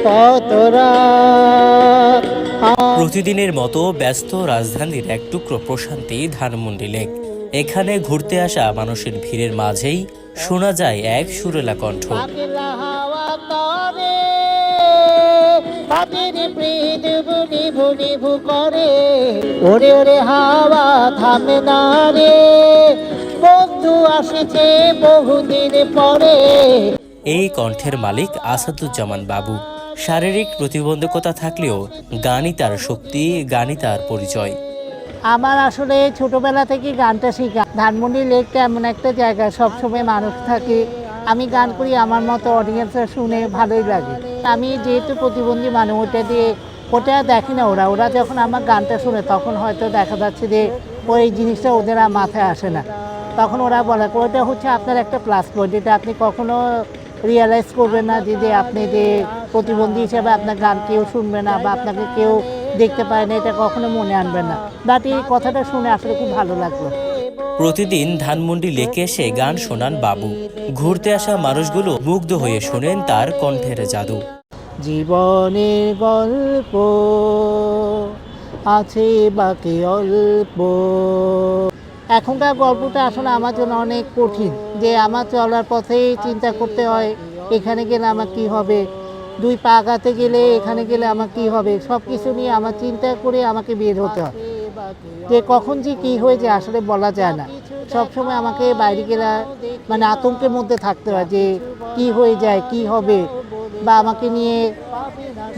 কত রাত। প্রতিদিনের মতো ব্যস্ত রাজধানীর এক টুকরো প্রশান্তি ধানমন্ডি লেক। এখানে ঘুরতে আসা মানুষের ভিড়ের মাঝেই শোনা যায় এক সুরেলা কণ্ঠ। পাগলা হাওয়া করে, পাখির প্রীত বুনি বুনি ভু করে, ওরে ওরে হাওয়া থামে না রে, বন্ধু আসেছে বহুদিন পরে। এই কণ্ঠের মালিক আসাদুজ্জামান বাবু। শারীরিক প্রতিবন্ধকতা থাকলেও গানই তার শক্তি, গানই তার পরিচয়। আমার আসলে ছোটবেলা থেকে গানটা শেখা। ধানমন্ডি লেকটা এমন একটা জায়গা, সবসময় মানুষ থাকে, আমি গান করি, আমার মতো অডিয়েন্সরা শুনে ভালোই লাগে। আমি যেহেতু প্রতিবন্ধী মানুষ, ওটা দেখি না। ওরা যখন আমার গানটা শুনে তখন হয়তো দেখা যাচ্ছে যে ওই জিনিসটা ওদের আর মাথায় আসে না। তখন ওরা বলে ওইটা হচ্ছে আপনার একটা প্লাস পয়েন্ট, এটা আপনি কখনো রিয়েলাইজ করবেন না যে আপনি যে প্রতিবন্ধী হিসেবে আপনার গান কেউ শুনবে না বা আপনাকে কেউ দেখতে পায় না, এটা কখনো মনে আনবেন না। বাট এই কথাটা শুনে আসলে খুব ভালো লাগলো। প্রতিদিন ধানমন্ডি লেকে এসে গান শোনান বাবু। ঘুরতে আসা মানুষগুলো মুগ্ধ হয়ে শোনেন তার কণ্ঠের জাদু। জীবনের গল্প আছে বাকি অল্প। এখনকার গল্পটা আসলে আমার জন্য অনেক কঠিন, যে আমার চলার পথেই চিন্তা করতে হয় এখানে গেলে আমার কী হবে, দুই পা আগাতে গেলে এখানে গেলে আমার কী হবে, সব কিছু নিয়ে আমার চিন্তা করে আমাকে বের হতে হয়। যে কখন যে কী হয়ে যায় আসলে বলা যায় না। সবসময় আমাকে বাইরে গেলে মানে আতঙ্কের মধ্যে থাকতে হয় যে কী হয়ে যায়, কী হবে, বা আমাকে নিয়ে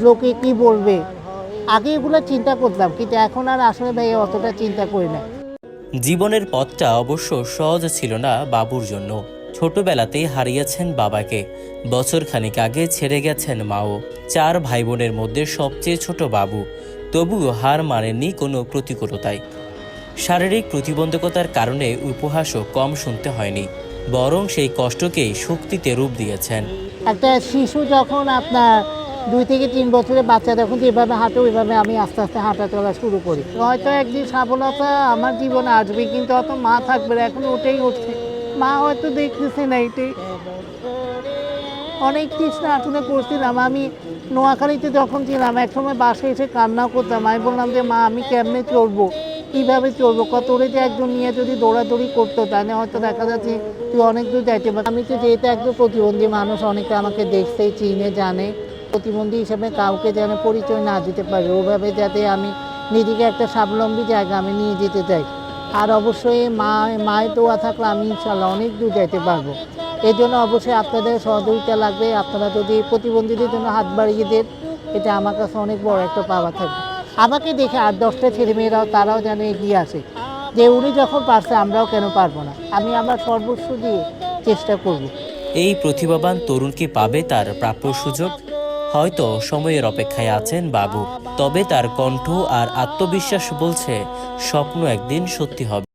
লোকে কী বলবে। আগে এগুলো চিন্তা করতাম, কিন্তু এখন আর আসলে ভাই অতটা চিন্তা করি না। জীবনের পথটা অবশ্য সহজ ছিল না বাবুর জন্য। ছোটবেলাতেই হারিয়েছেন বাবাকে, বছর খানিক আগে ছেড়ে গেছেন মাও। 4 ভাই বোনের মধ্যে সবচেয়ে ছোট বাবু, তবুও হার মানেননি কোনো প্রতিকূলতায়। শারীরিক প্রতিবন্ধকতার কারণে উপহাসও কম শুনতে হয়নি, বরং সেই কষ্টকেই শক্তিতে রূপ দিয়েছেন। একটা শিশু যখন আপনার 2 থেকে 3 বছরের বাচ্চা যখন যেভাবে হাঁটে, ওইভাবে আমি আস্তে আস্তে হাঁটা চলা শুরু করি। হয়তো একদিন সফলতা আমার জীবনে আসবে, কিন্তু অত মা থাকবে না, এখন ওটাই হচ্ছে। মা হয়তো দেখতেছে না, এটাই অনেক তৃষ্ণা আসলে করছিলাম। আমি নোয়াখালীতে যখন ছিলাম, একসময় বাসায় এসে কান্নাও করতাম। আমি বললাম যে মা, আমি কেমনে চলবো, কীভাবে চলবো, কত ওরে যে একজন নিয়ে যদি দৌড়াদৌড়ি করতো, তাহলে হয়তো দেখা যাচ্ছে তুই অনেক দূর যাইতে পারবি। আমি তো যেহেতু একজন প্রতিবন্ধী মানুষ, অনেকে আমাকে দেখতে চিনে জানে, প্রতিবন্ধী হিসেবে কাউকে যেন পরিচয় না দিতে পারে, ওভাবে যাতে আমি নিজেকে একটা স্বাবলম্বী জায়গা আমি নিয়ে যেতে চাই। আর অবশ্যই মায়ের দোয়া থাকলে আমি ইনশাল্লাহ অনেক দূর যাইতে পারবো। এই জন্য অবশ্যই আপনাদের সহযোগিতা লাগবে। আপনারা যদি প্রতিবন্ধীদের জন্য হাত বাড়িয়ে দেন, এটা আমার কাছে অনেক বড় একটা পাওয়া থাকবে। আমাকে দেখে আর 10টা ছেলেমেয়েরাও তারাও যেন এগিয়ে আসে, যে উনি যখন পারছে আমরাও কেন পারবো না। আমি আমার সর্বস্ব দিয়ে চেষ্টা করব। এই প্রতিভাবান তরুণ কি পাবে তার প্রাপ্য সুযোগ? হয়তো সময়ের অপেক্ষায় আছেন বাবু, তবে তার কণ্ঠ আর আত্মবিশ্বাস বলছে স্বপ্ন একদিন সত্যি হবে।